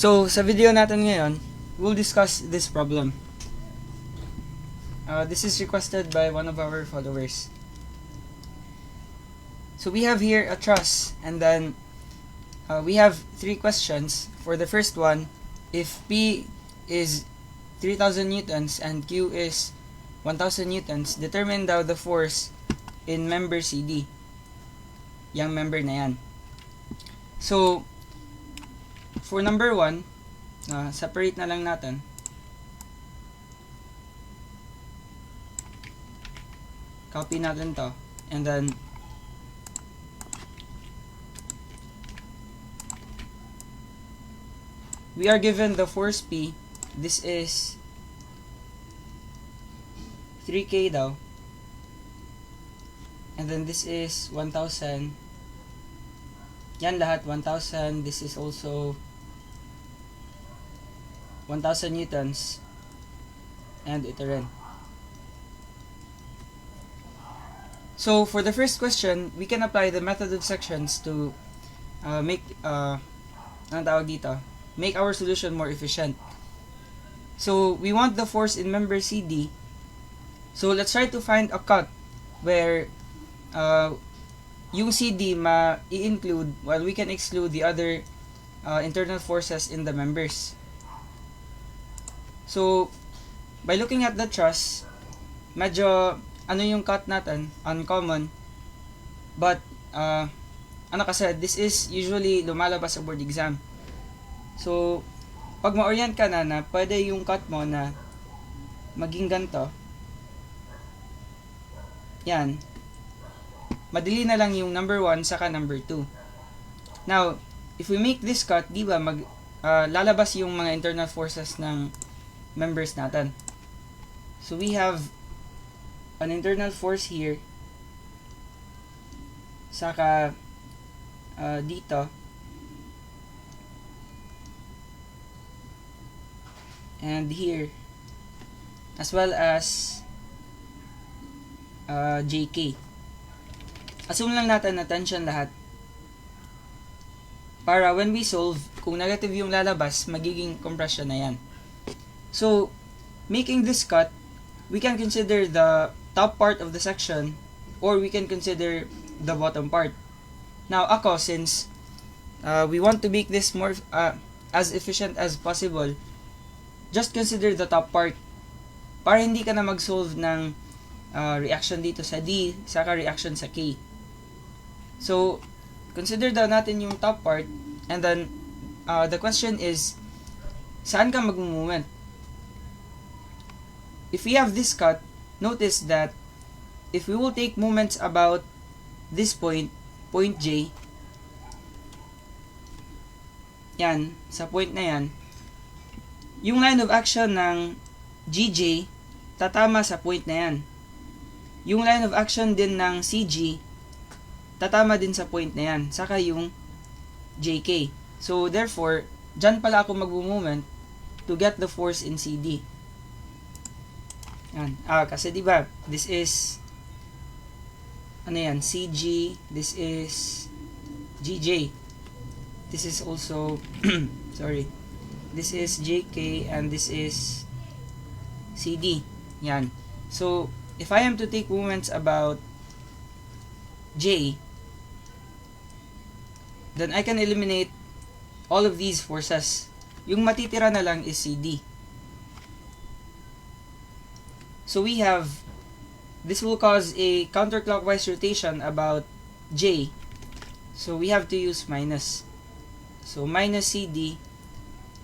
So, sa video natin ngayon, we'll discuss this problem. This is requested by one of our followers. So, we have here a truss, and then we have three questions. For the first one, if P is 3,000 newtons and Q is 1,000 newtons, determine daw the force in member CD. Yang member na yan. So, for number 1, separate na lang natin. Copy natin to. And then, we are given the force P. This is 3K daw. And then this is 1,000. Yan lahat 1,000. This is also 1,000 newtons. And ito rin. So for the first question, we can apply the method of sections to make make our solution more efficient. So we want the force in member CD. So let's try to find a cut where yung CD ma-i-include while we can exclude the other internal forces in the members. So by looking at the truss, medyo yung cut natin, uncommon. But kasi this is usually lumalabas sa board exam. So pag ma-orient ka na pwede yung cut mo na maging ganito. Yan. Madali na lang yung number 1 saka number 2. Now, if we make this cut, di ba, lalabas yung mga internal forces ng members natin. So, we have an internal force here. Saka, dito. And here. As well as JK. Assume lang natin na tension lahat. Para when we solve, kung negative yung lalabas, magiging compression na yan. So, making this cut, we can consider the top part of the section or we can consider the bottom part. Now, since we want to make this more as efficient as possible, just consider the top part para hindi ka na mag-solve ng reaction dito sa D, saka reaction sa K. So, consider daw natin yung top part, and then the question is, saan ka mag-moment? If we have this cut, notice that if we will take moments about this point J, yan, sa point na yan, yung line of action ng GJ, tatama sa point na yan. Yung line of action din ng CG, tatama din sa point na yan. Saka yung JK. So, therefore, dyan pala ako mag-moment to get the force in CD. Yan. Kasi diba, this is CG, this is GJ. This is also, sorry, this is JK and this is CD. Yan. So, if I am to take moments about J, then I can eliminate all of these forces. Yung matitira na lang is CD. So we have, this will cause a counterclockwise rotation about J. So we have to use minus. So minus CD,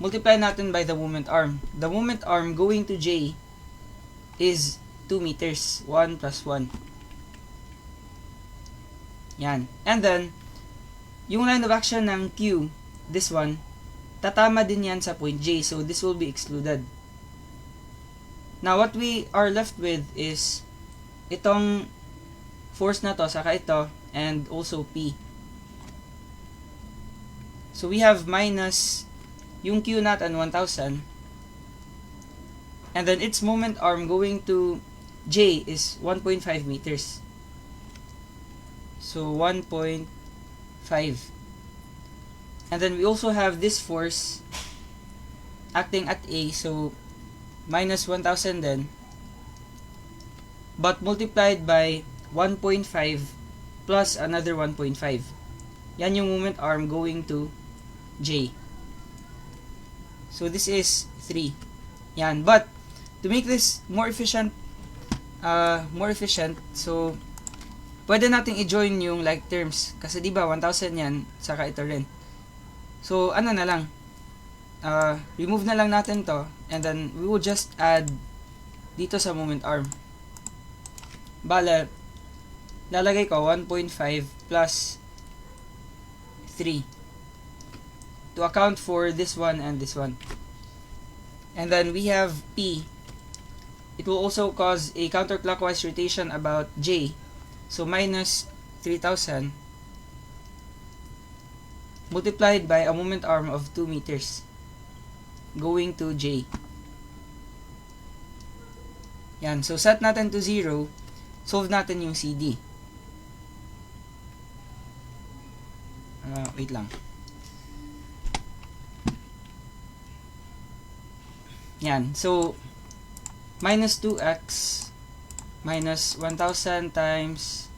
multiply natin by the moment arm. The moment arm going to J is 2 meters. 1 plus 1. Yan. And then, yung line of action ng Q, this one, tatama din yan sa point J. So, this will be excluded. Now, what we are left with is itong force na to, saka ito, and also P. So, we have minus yung Q natin, 1,000. And then, its moment arm going to J is 1.5 meters. So 1.5. And then we also have this force acting at A, so minus 1,000 then, but multiplied by 1.5 plus another 1.5. Yan yung moment arm going to J. So this is 3. Yan. But to make this more efficient, so pwede nating i-join yung like terms. Kasi diba 1,000 yan, saka ito rin. So ano na lang, remove na lang natin to, and then we will just add dito sa moment arm. Bale, lalagay ko 1.5 plus 3 to account for this one and this one. And then we have P. It will also cause a counterclockwise rotation about J. So minus 3,000 multiplied by a moment arm of 2 meters going to J. Yan. So set natin to 0. Solve natin yung CD. Wait lang. Yan. So, minus 2x minus 1,000 times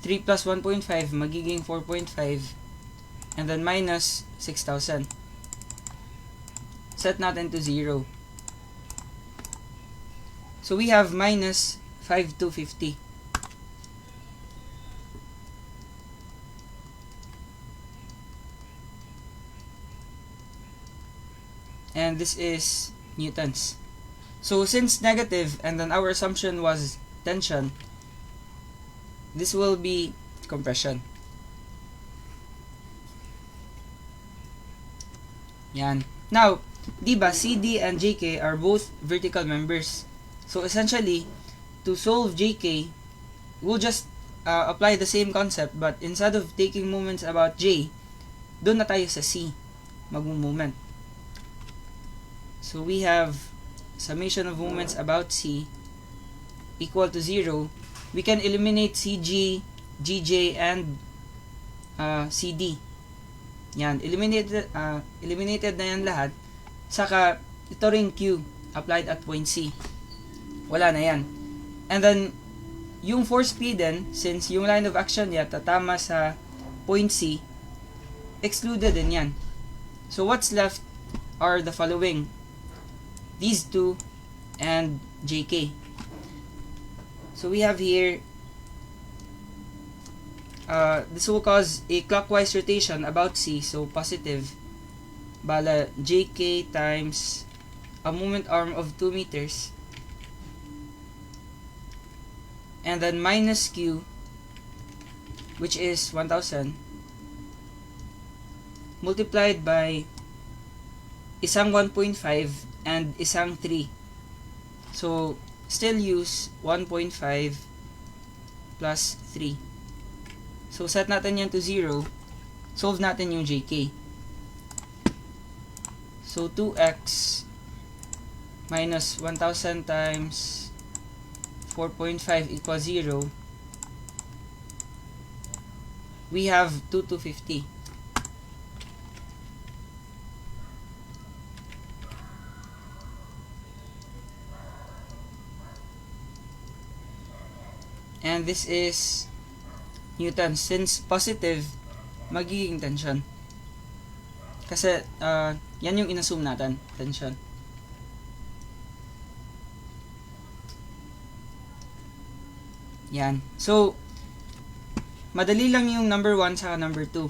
3 plus 1.5 magiging 4.5, and then minus 6,000. Set natin to 0. So, we have minus 5,250. And this is newtons. So since negative, and then our assumption was tension, this will be compression. Yan. Now, diba CD and JK are both vertical members. So essentially, to solve JK, we'll just apply the same concept, but instead of taking moments about J, doon na tayo sa C, mag-moment. So we have summation of moments about C equal to 0. We can eliminate CG, GJ, and CD. Yan, eliminated na yan lahat. Saka, ito ring Q, applied at point C. Wala na yan. And then, yung force P din, since yung line of action niya tatama sa point C, excluded din yan. So, what's left are the following. These two and JK. So, we have here, this will cause a clockwise rotation about C, so positive. Bala, JK times a moment arm of 2 meters. And then minus Q, which is 1,000, multiplied by isang 1.5 and isang 3. So, still use 1.5 plus 3. So, set natin yan to 0. Solve natin yung JK. So, 2x minus 1,000 times 4.5 equals 0. We have 2,250. And this is Newton. Since positive, magiging tension. Kasi, yan yung inassume natin, tension. Yan. So, madali lang yung number 1 sa number 2.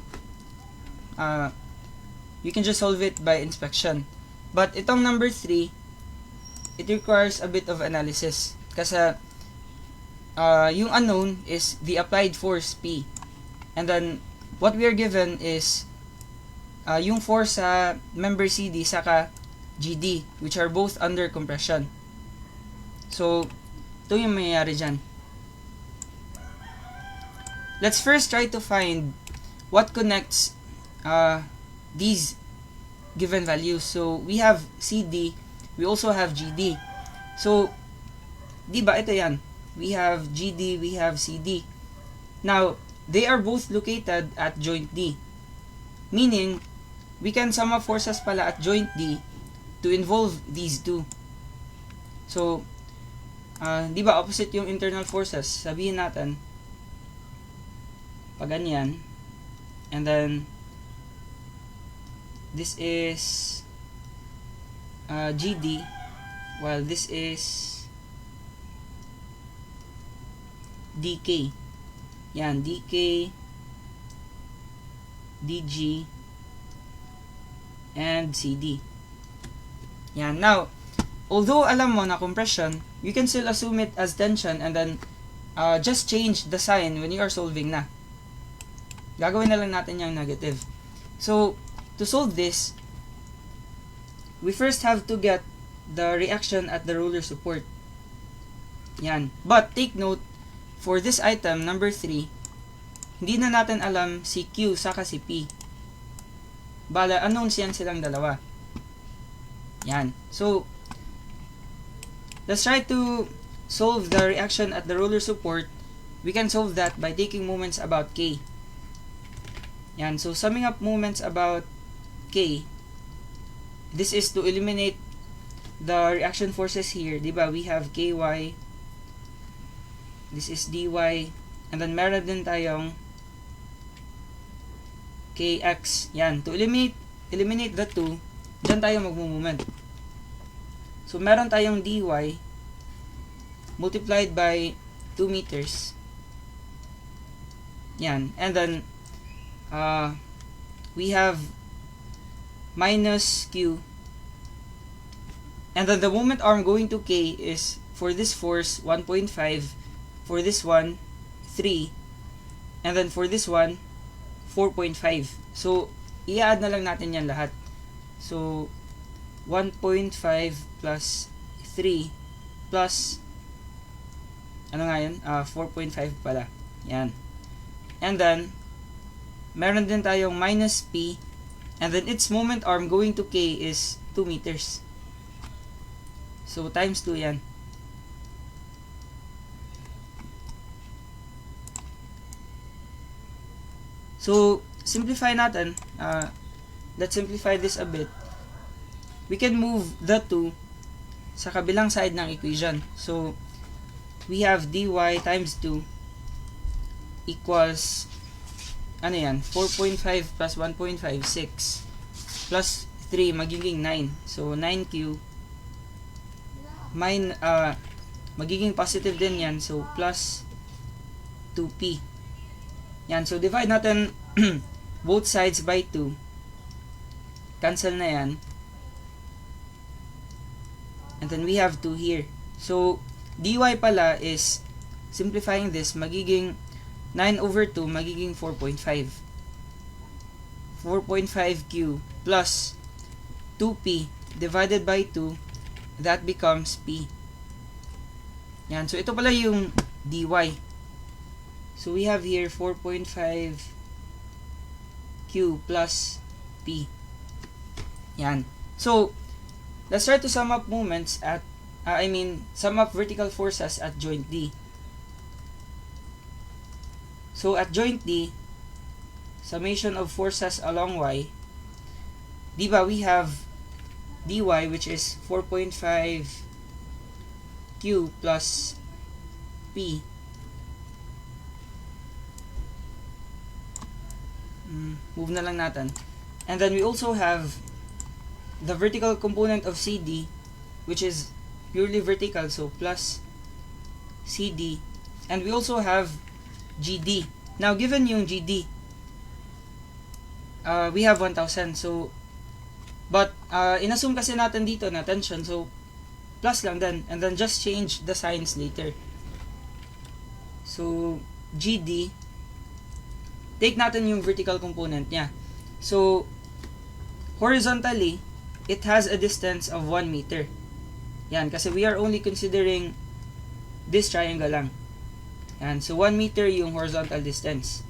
You can just solve it by inspection. But itong number 3, it requires a bit of analysis. Kasi, yung unknown is the applied force P. And then, what we are given is yung force sa member CD saka GD, which are both under compression. So, ito yung mangyayari dyan. Let's first try to find what connects these given values. So, we have CD, we also have GD. So, di ba ito yan? We have GD, we have CD. Now, they are both located at joint D. Meaning, we can sum up forces pala at joint D to involve these two. So, di ba opposite yung internal forces? Sabihin natin, pag ganyan, and then, this is GD, while this is DK. Yan, DK, DG, and CD. Yan. Now, although alam mo na compression, you can still assume it as tension and then just change the sign when you are solving na. Gagawin na lang natin yung negative. So, to solve this, we first have to get the reaction at the roller support. Yan. But, take note, for this item, number 3, hindi na natin alam si Q saka si P. Bala, unknowns yan silang dalawa. Yan. So, let's try to solve the reaction at the roller support. We can solve that by taking moments about K. Yan. So, summing up moments about K, this is to eliminate the reaction forces here. Diba? We have KY, this is DY, and then meron din tayong KX. Yan. To eliminate the two, dyan tayo magmo-moment. So, meron tayong DY multiplied by 2 meters. Yan. And then, we have minus Q. And then, the moment arm going to K is, for this force, 1.5. For this one, 3. And then, for this one, 4.5. So, i-add na lang natin yan lahat. So, 1.5 plus 3 plus ano nga yun? 4.5 pala. Yan. And then, meron din tayong minus P, and then its moment arm going to K is 2 meters. So, times 2 yan. So, simplify natin. Let's simplify this a bit. We can move the 2 sa kabilang side ng equation. So, we have dy times 2 equals, ano yan, 4.5 plus 1.5, 6, plus 3, magiging 9. So, 9q, magiging positive din yan. So, plus 2p. Yan. So, divide natin both sides by 2. Cancel na yan. And then we have 2 here. So, dy pala is, simplifying this, magiging 9 over 2, magiging 4.5. 4.5q plus 2p divided by 2, that becomes p. Yan. So, ito pala yung dy. So, we have here 4.5q plus p. Yan. So, let's try to sum up moments at, sum up vertical forces at joint D. So, at joint D, summation of forces along Y, diba, we have dy, which is 4.5q plus p. Move na lang natin. And then, we also have the vertical component of CD, which is purely vertical, so plus CD. And we also have GD. Now, given yung GD, we have 1,000. So, but, inassume kasi natin dito na tension, so, plus lang din. And then, just change the signs later. So, GD, take natin yung vertical component niya. So, horizontally, it has a distance of 1 meter. Yan, kasi we are only considering this triangle lang. Yan, so 1 meter yung horizontal distance.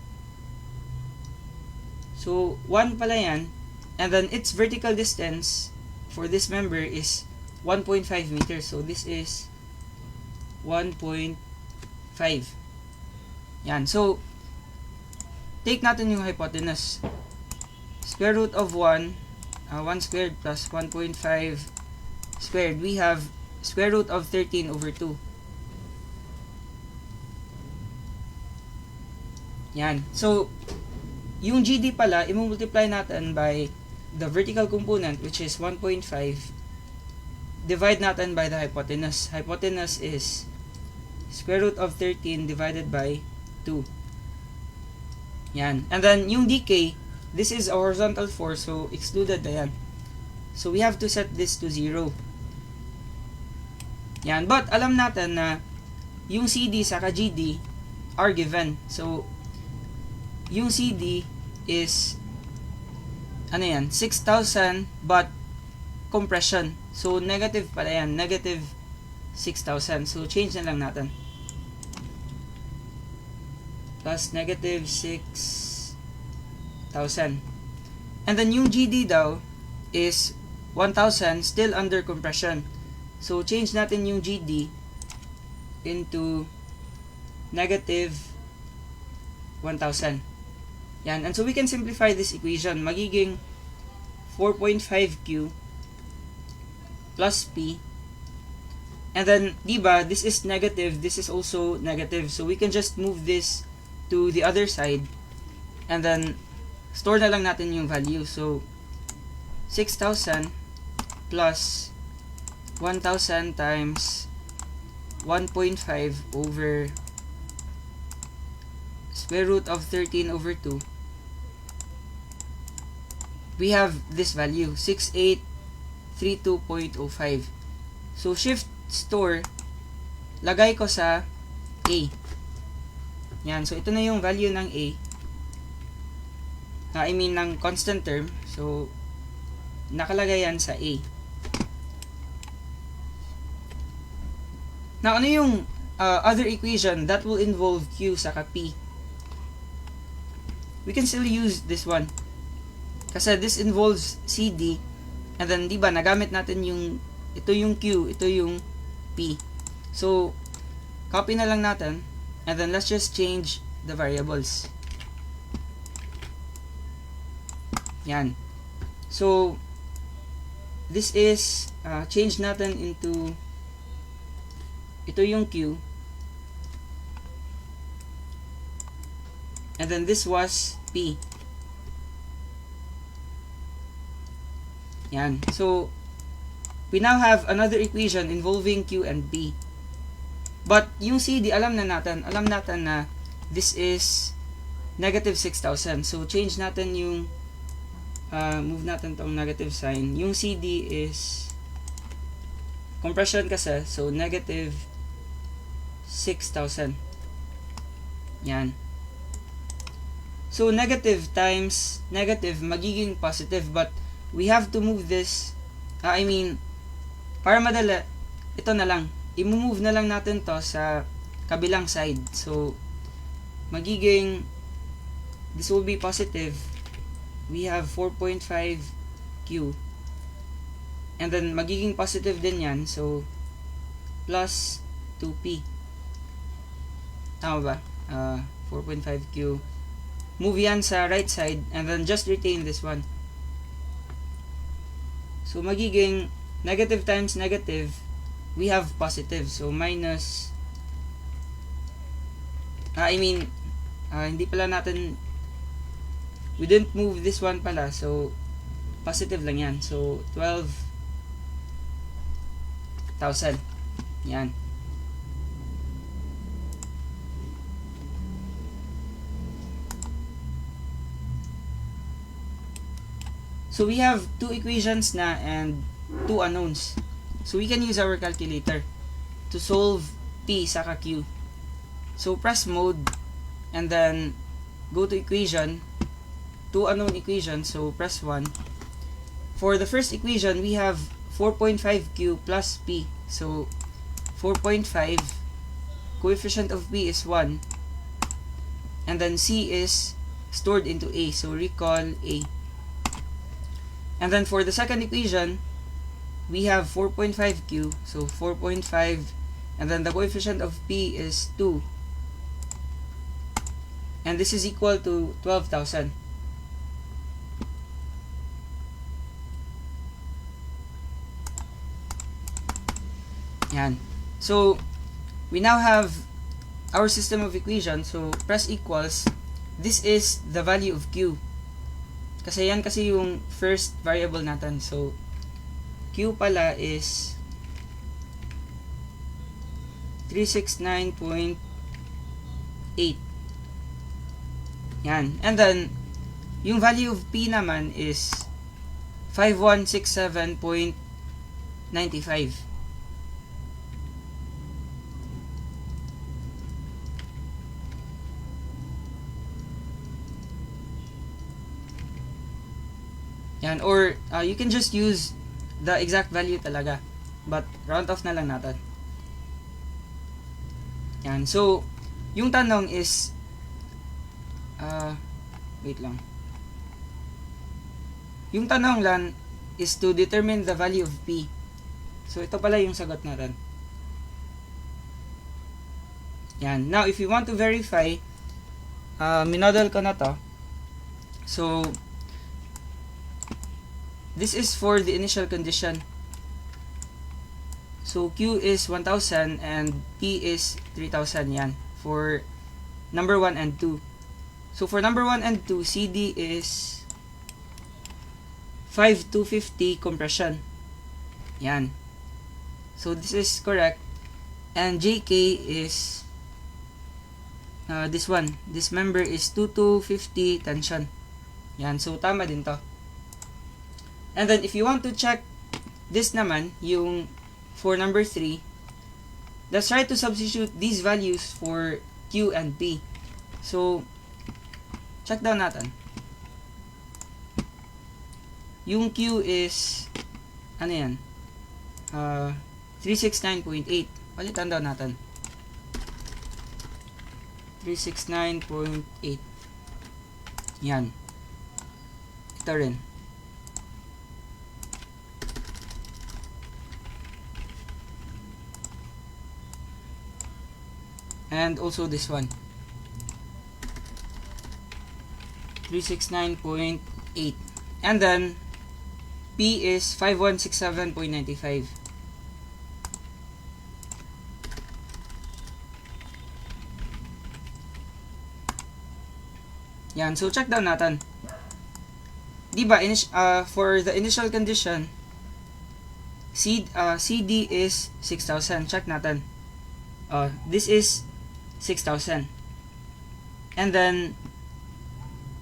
So, 1 pala yan. And then, its vertical distance for this member is 1.5 meters. So, this is 1.5. Yan, so, take natin yung hypotenuse. Square root of 1, 1 squared plus 1.5 squared, we have square root of 13 over 2. Yan. So, yung GD pala, i-multiply natin by the vertical component, which is 1.5. Divide natin by the hypotenuse. Hypotenuse is square root of 13 divided by 2. Yan. And then, yung DK, this is a horizontal force, so excluded na yan. So, we have to set this to 0. Yan. But, alam natin na yung CD saka GD are given. So, yung CD is, ano yan, 6,000 but compression. So, negative pala yan. Negative 6,000. So, change na lang natin. Plus negative 6,000. And then, yung GD daw is 1,000 still under compression. So, change natin yung GD into negative 1,000. Yan. And so, we can simplify this equation. Magiging 4.5Q plus P. And then, diba, this is negative. This is also negative. So, we can just move this to the other side. And then, store na lang natin yung value. So, 6,000 plus 1,000 times 1.5 over square root of 13 over 2. We have this value, 6832.05. So, shift store, lagay ko sa A. Yan. So, ito na yung value ng A. I mean, ng constant term. So, nakalagay yan sa A. Now, ano yung other equation that will involve Q saka P? We can still use this one. Kasi this involves CD. And then, di ba, nagamit natin yung, ito yung Q, ito yung P. So, copy na lang natin. And then, let's just change the variables. Yan. So, this is, change natin into, ito yung Q. And then, this was P. Yan. So, we now have another equation involving Q and P. But, yung CD, alam natin na this is negative 6,000. So, change natin yung, move natin tong negative sign. Yung CD is compression kasi, so, negative 6,000. Yan. So, negative times negative, magiging positive, but we have to move this, para madala, ito na lang, i-move na lang natin to sa kabilang side. So, magiging, this will be positive. We have 4.5Q. And then, magiging positive din yan. So, plus 2P. Tama ba? 4.5Q. Move yan sa right side. And then, just retain this one. So, magiging negative times negative, we have positive. So, minus, hindi pala natin, we didn't move this one pala. So, positive lang yan. So, 12,000. Yan. So, we have two equations na and two unknowns. So, we can use our calculator to solve P saka Q. So, press mode and then go to equation. Two unknown equations. So, press 1. For the first equation, we have 4.5Q plus P. So, 4.5, coefficient of P is 1. And then C is stored into A. So, recall A. And then for the second equation, we have 4.5Q. So 4.5, and then the coefficient of P is 2. And this is equal to 12,000. Yan. So, we now have our system of equation. So, press equals. This is the value of Q. Kasi yan kasi yung first variable natin. So, Q pala is 369.8. Yan. And then, yung value of P naman is 5167.95. Yan. Or, you can just use the exact value talaga. But, round off na lang natin. Yan. So, yung tanong is, wait lang. Yung tanong lang is to determine the value of P. So, ito pala yung sagot natin. Yan. Now, if you want to verify, minodel ko na to. So, this is for the initial condition. So, Q is 1,000 and P is 3,000. Yan. For number 1 and 2. So, for number 1 and 2, CD is 5250 compression. Yan. So, this is correct. And JK is this one. This member is 2250 tension. Yan. So, tama din to. And then, if you want to check this naman, yung for number 3, let's try to substitute these values for Q and P. So, check down natin. Yung Q is, ano yan? 369.8. Palitan daw natin. 369.8. Yan. Ito rin. And also this one. 369.8. And then, P is 5167.95. Yan. So, check down natin. Diba, for the initial condition, CD is 6,000. Check natin. This is 6,000. And then,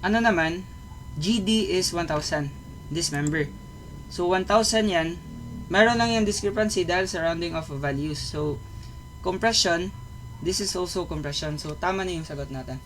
ano naman, GD is 1,000. This member. So, 1,000 yan. Meron lang yung discrepancy dahil sa rounding off of values. So, compression, this is also compression. So, tama na yung sagot natin.